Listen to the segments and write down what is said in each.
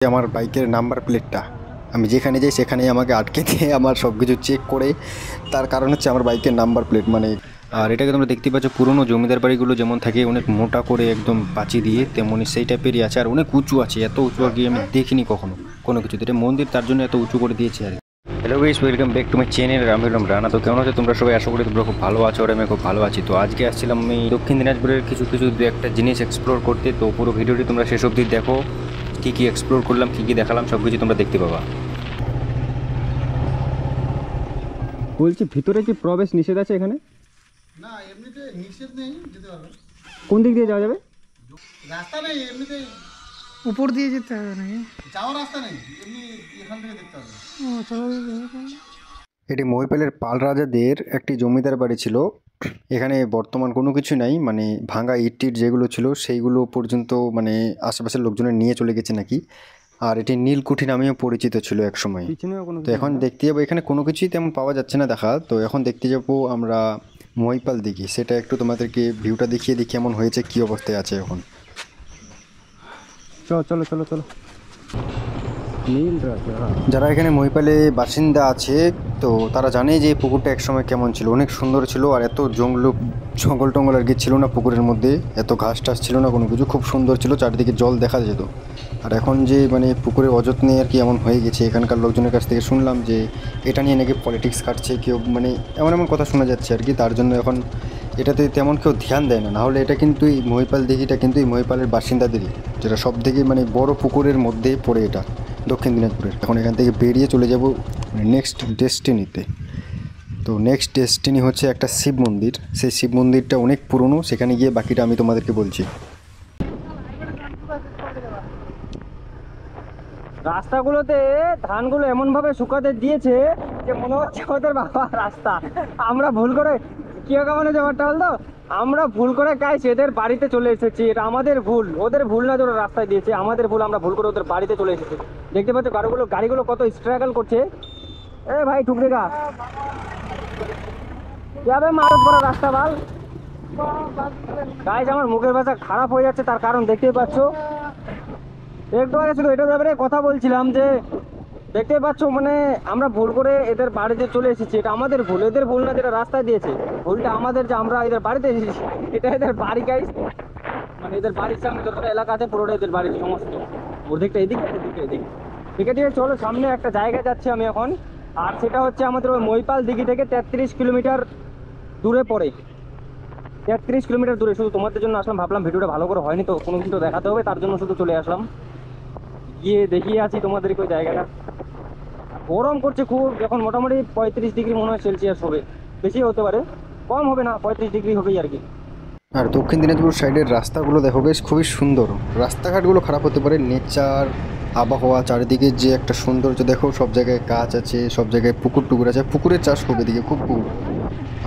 আমার বাইকের নাম্বার প্লেটটা আমি যেখানে যাই সেখানেই আমাকে আটকে দিয়ে আমার সব কিছু চেক করে, তার কারণ হচ্ছে আমার বাইকের নাম্বার প্লেট মানে। আর এটাকে তোমরা দেখতে পাচ্ছ, পুরনো জমিদার বাড়িগুলো যেমন থাকে অনেক মোটা করে একদম পাঁচি দিয়ে, তেমনই সেই টাইপেরই আছে। আর অনেক উঁচু আছে, এত উঁচু আগে আমি দেখিনি কখনো কোনো কিছু। এটা মন্দির, তার জন্য এত উঁচু করে দিয়েছে আর কি। Hello guys, welcome back to my channel. আমি হলাম রানা। তো কেমন আছে তোমরা সবাই? আশা করি তোমরা খুব ভালো আছো, আর আমি খুব ভালো আছি। তো আজকে আসছিলাম আমি দক্ষিণ দিনাজপুরের কিছু দু একটা জিনিস এক্সপ্লোর করতে। তো পুরো ভিডিওটি তোমরা শেষ অবধি দেখো, কী কী এক্সপ্লোর করলাম, কী কী দেখালাম, সব কিছু তোমরা দেখতে পাবা। বলছি, ভিতরে কি প্রবেশ নিষেধ আছে এখানে? না, এমনিতে নিষেধ নেই, যেতে পারবে। কোন দিক দিয়ে যাওয়া যাবে? রাস্তা নেই এমনিতে, উপর দিয়ে যেতে হবে নাকি? যাওয়ার রাস্তা নেই, এমনি এখান থেকে দেখতে হবে। ও চলো। এটি মহিপালের পাল রাজাদের একটি জমিদার বাড়ি ছিল। এখানে বর্তমান কোনো কিছু নাই, মানে ভাঙা ইট টিট যেগুলো ছিল সেইগুলো পর্যন্ত মানে আশেপাশের লোকজনের নিয়ে চলে গেছে নাকি। আর এটি নীলকুঠি নামেও পরিচিত ছিল এক সময়। তো এখন দেখতে যাবো, এখানে কোনো কিছুই তেমন পাওয়া যাচ্ছে না দেখা। তো এখন দেখতে যাবো আমরা মহিপাল দিঘি, সেটা একটু তোমাদেরকে ভিউটা দেখিয়ে দিই কেমন হয়েছে, কী অবস্থায় আছে এখন। চলো চলো চলো চলো। যারা এখানে মহিপালে বাসিন্দা আছে, তো তারা জানে যে পুকুরটা একসময় কেমন ছিল, অনেক সুন্দর ছিল। আর এত জঙ্গল টঙ্গল আর কি ছিল না পুকুরের মধ্যে, এত ঘাস টাস ছিল না কোনো কিছু, খুব সুন্দর ছিল, চারিদিকে জল দেখা যেত। আর এখন যে মানে পুকুরের অযত্নে আর কি এমন হয়ে গেছে, এখানকার লোকজনের কাছ থেকে শুনলাম যে এটা নিয়ে নাকি পলিটিক্স কাটছে কেউ, মানে এমন এমন কথা শোনা যাচ্ছে আর কি। তার জন্য এখন এটাতে তেমন কেউ ধ্যান দেয় না। নাহলে এটা কিন্তু এই মহিপাল দিঘিটা কিন্তু এই মহিপালের বাসিন্দাদেরই, যেটা সব থেকে মানে বড় পুকুরের মধ্যে পড়ে এটা দক্ষিণ দিনাজপুরের। এখন এখান থেকে বেরিয়ে চলে যাব নেক্সট ডেস্টিনিতে। তো নেক্সট ডেস্টিনি হচ্ছে একটা শিব মন্দির। সেই শিব মন্দিরটা অনেক পুরনো, সেখানে গিয়ে বাকিটা আমি তোমাদেরকে বলছি। রাস্তাগুলোতে ধানগুলো এমন ভাবে শুকাতে দিয়েছে যে মনে হচ্ছে ওদের বাবা রাস্তা। আমরা ভুল করে কি মানে ব্যাপারটা বলতো, আমরা ভুল করে গাইছি এদের বাড়িতে চলে এসেছি। এটা আমাদের ভুল, ওদের ভুল না যে ওরা রাস্তায় দিয়েছে, আমাদের ভুল। আমরা ভুল করে ওদের বাড়িতে চলে এসেছি। দেখতে পাচ্ছ গাড়িগুলো কত স্ট্রাগল করছে। এ ভাই ঠুকরে গা যাবে মারত বড় রাস্তা বাল। গাইস, আমার মুখের ভাষা খারাপ হয়ে যাচ্ছে, তার কারণ দেখতেই পাচ্ছ। একটু আগে শুধু এটার ব্যাপারে কথা বলছিলাম যে দেখতে পাচ্ছ মানে আমরা ভুল করে এদের বাড়িতে চলে এসেছি। এটা আমাদের ভুল, এদের ভুল না যেটা রাস্তায় দিয়েছে। ভুলটা আমাদের যে আমরা এদের বাড়িতে এসেছি। এটা এদের বাড়ি গাইস, মানে এদের বাড়ির সামনে যতটা এলাকা আছে পুরোটা এদের বাড়ির সমস্ত। অর্ধেকটা এদিকে, এদিকে এদিকে। ঠিক আছে, চলো সামনে একটা জায়গায় যাচ্ছি আমি এখন। আর সেটা হচ্ছে আমাদের ওই মহিপাল দিঘি থেকে 33 কিলোমিটার দূরে পড়ে। 33 কিলোমিটার দূরে। শুধু তোমাদের জন্য আসলাম, ভাবলাম ভিডিওটা ভালো করে হয়নি তো কোনো কিছু দেখাতে হবে, তার জন্য শুধু চলে আসলাম। গিয়ে দেখিয়ে আছি তোমাদেরকে ওই জায়গাটা। গরম করছে খুব, এখন মোটামুটি 35 ডিগ্রি মনে হয় সেলসিয়াস হবে। বেশি হতে পারে, কম হবে না, 35 ডিগ্রি হবেই আর কি। আর দক্ষিণ দিনাজপুর সাইডের রাস্তাগুলো দেখো বেশ খুবই সুন্দর। রাস্তাঘাটগুলো খারাপ হতে পারে, নেচার আবহাওয়া চারিদিকে যে একটা সৌন্দর্য দেখো, সব জায়গায় গাছ আছে, সব জায়গায় পুকুর টুকুর আছে, পুকুরের চাষ হবে এদিকে, খুব পুকুর।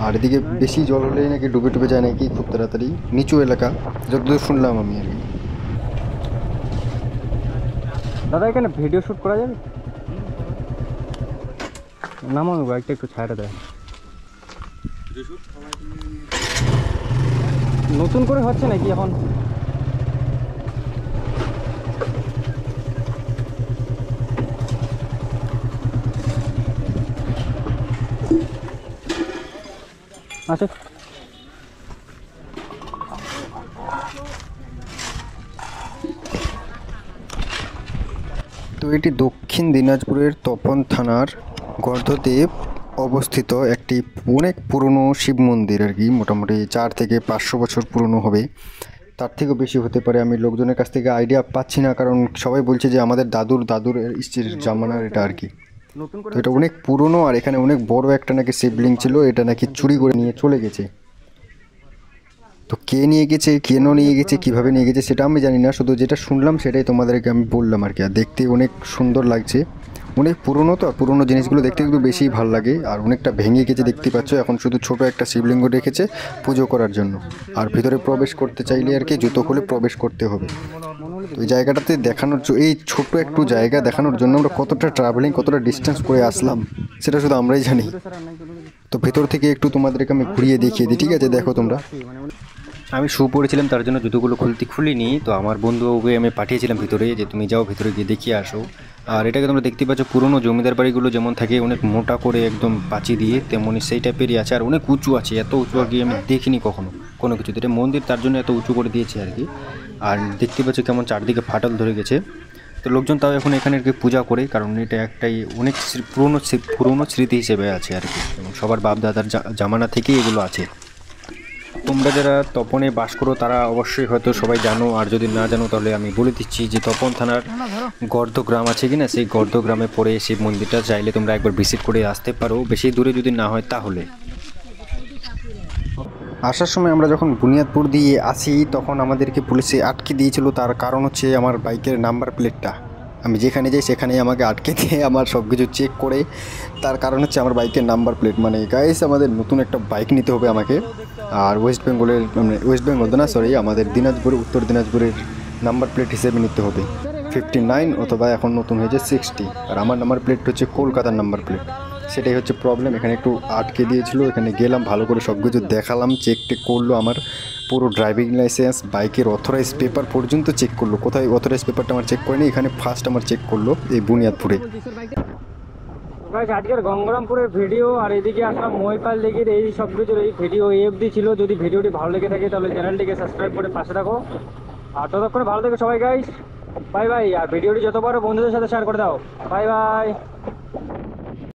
আর এদিকে বেশি জল হলেই নাকি ডুবে টুবে যায় নাকি খুব তাড়াতাড়ি, নিচু এলাকা যতদূর শুনলাম আমি আর কি। দাদা, এখানে ভিডিও শ্যুট করা যাবে? নামানো বাইকটা একটু ছাড়া দেয়। নতুন করে হচ্ছে নাকি এখন? আচ্ছা, তো এটি দক্ষিণ দিনাজপুরের তপন থানার গর্ধদেব অবস্থিত একটি অনেক পুরনো শিব মন্দির আর কি। মোটামুটি 4 থেকে 500 বছর পুরনো হবে, তার থেকেও বেশি হতে পারে। আমি লোকজনের কাছ থেকে আইডিয়া পাচ্ছি না, কারণ সবাই বলছে যে আমাদের দাদুর স্ত্রীর জামানার এটা আর কি। নতুন করে তো এটা অনেক পুরনো, আর এখানে অনেক বড় একটা নাকি শিবলিঙ্গ ছিল, এটা নাকি চুরি করে নিয়ে চলে গেছে। তো কে নিয়ে গেছে, কেন নিয়ে গেছে, কিভাবে নিয়ে গেছে সেটা আমি জানি না, শুধু যেটা শুনলাম সেটাই তোমাদেরকে আমি বললাম আর কি। আর দেখতে অনেক সুন্দর লাগছে, অনেক পুরনো। তো পুরনো জিনিসগুলো দেখতে একটু বেশি ভালো লাগে। আর অনেকটা ভেঙে গেছে দেখতে পাচ্ছ, এখন শুধু ছোট একটা শিবলিঙ্গ রেখেছে পুজো করার জন্য। আর ভিতরে প্রবেশ করতে চাইলে আর কি জুতো খুলে প্রবেশ করতে হবে। তো এই জায়গাটাতে দেখানোর এই ছোট একটু জায়গা দেখানোর জন্য আমরা কতটা ট্রাভেলিং, কতটা ডিস্টেন্স করে আসলাম সেটা শুধু আমরাই জানি। তো ভেতর থেকে একটু তোমাদেরকে আমি ঘুরিয়ে দেখিয়ে দিই, ঠিক আছে? দেখো তোমরা। আমি শু পরেছিলাম তার জন্য জুতোগুলো খুলিনি, তো আমার বন্ধুকে আমি পাঠিয়েছিলাম ভিতরে যে তুমি যাও ভিতরে গিয়ে দেখিয়ে আসো। আর এটাকে তোমরা দেখতে পাচ্ছ পুরনো জমিদার বাড়িগুলো যেমন থাকে অনেক মোটা করে একদম পাঁচি দিয়ে, তেমনই সেই টাইপেরই আছে। আর অনেক উঁচু আছে, এত উঁচু আগে আমি দেখিনি কখনো কোনো কিছুতে। এটা মন্দির তার জন্য এত উঁচু করে দিয়েছে আর কি। আর দেখতে পাচ্ছ কেমন চারদিকে ফাটল ধরে গেছে। তো লোকজন তাও এখন এখানে আর কি পূজা করে, কারণ এটা একটাই অনেক পুরনো স্মৃতি হিসেবে আছে আর কি, এবং সবার বাপ দাদার জামানা থেকেই এগুলো আছে। তোমরা যারা তপনে বাস করো তারা অবশ্যই হয়তো সবাই জানো, আর যদি না জানো তাহলে আমি বলে দিচ্ছি যে তপন থানার গর্ধ গ্রাম আছে কিনা, সেই গর্ধ গ্রামে পড়ে শিব মন্দিরটা চাইলে তোমরা একবার ভিজিট করে আসতে পারো, বেশি দূরে যদি না হয় তাহলে। আসার সময় আমরা যখন বুনিয়াদপুর দিয়ে আসি তখন আমাদেরকে পুলিশে আটকে দিয়েছিল, তার কারণ হচ্ছে আমার বাইকের নাম্বার প্লেটটা। আমি যেখানে যাই সেখানেই আমাকে আটকে দিয়ে আমার সব কিছু চেক করে, তার কারণ হচ্ছে আমার বাইকের নাম্বার প্লেট। মানে গাইস আমাদের নতুন একটা বাইক নিতে হবে আমাকে, আর ওয়েস্ট বেঙ্গল তো না সরি, আমাদের উত্তর দিনাজপুরের নাম্বার প্লেট হিসেবে নিতে হবে 59, অথবা এখন নতুন হয়েছে 60। আর আমার নাম্বার প্লেট হচ্ছে কলকাতার নাম্বার প্লেট, সেটাই হচ্ছে প্রবলেম। এখানে একটু আটকে দিয়েছিল, এখানে গেলাম ভালো করে সব কিছু দেখালাম, চেক করলো আমার পুরো ড্রাইভিং লাইসেন্স, বাইকের অথরাইজ পেপার পর্যন্ত চেক করলো। কোথায় অথরাইজ পেপারটা আমার চেক করেনি, এখানে ফার্স্ট আমার চেক করলো এই বুনিয়াদপুরে। আজকের গঙ্গারামপুরের ভিডিও আর এদিকে আসলাম মহিপাল দিঘির এই সব কিছুর এই ভিডিও এই অবধি ছিল। যদি ভিডিওটি ভালো লেগে থাকে তাহলে চ্যানেলটিকে সাবস্ক্রাইব করে পাশে থাকো। আর ততক্ষণে ভালো থেকো সবাই গাইস, বাই বাই। আর ভিডিওটি যত পারো বন্ধুদের সাথে শেয়ার করে দাও। Bye bye.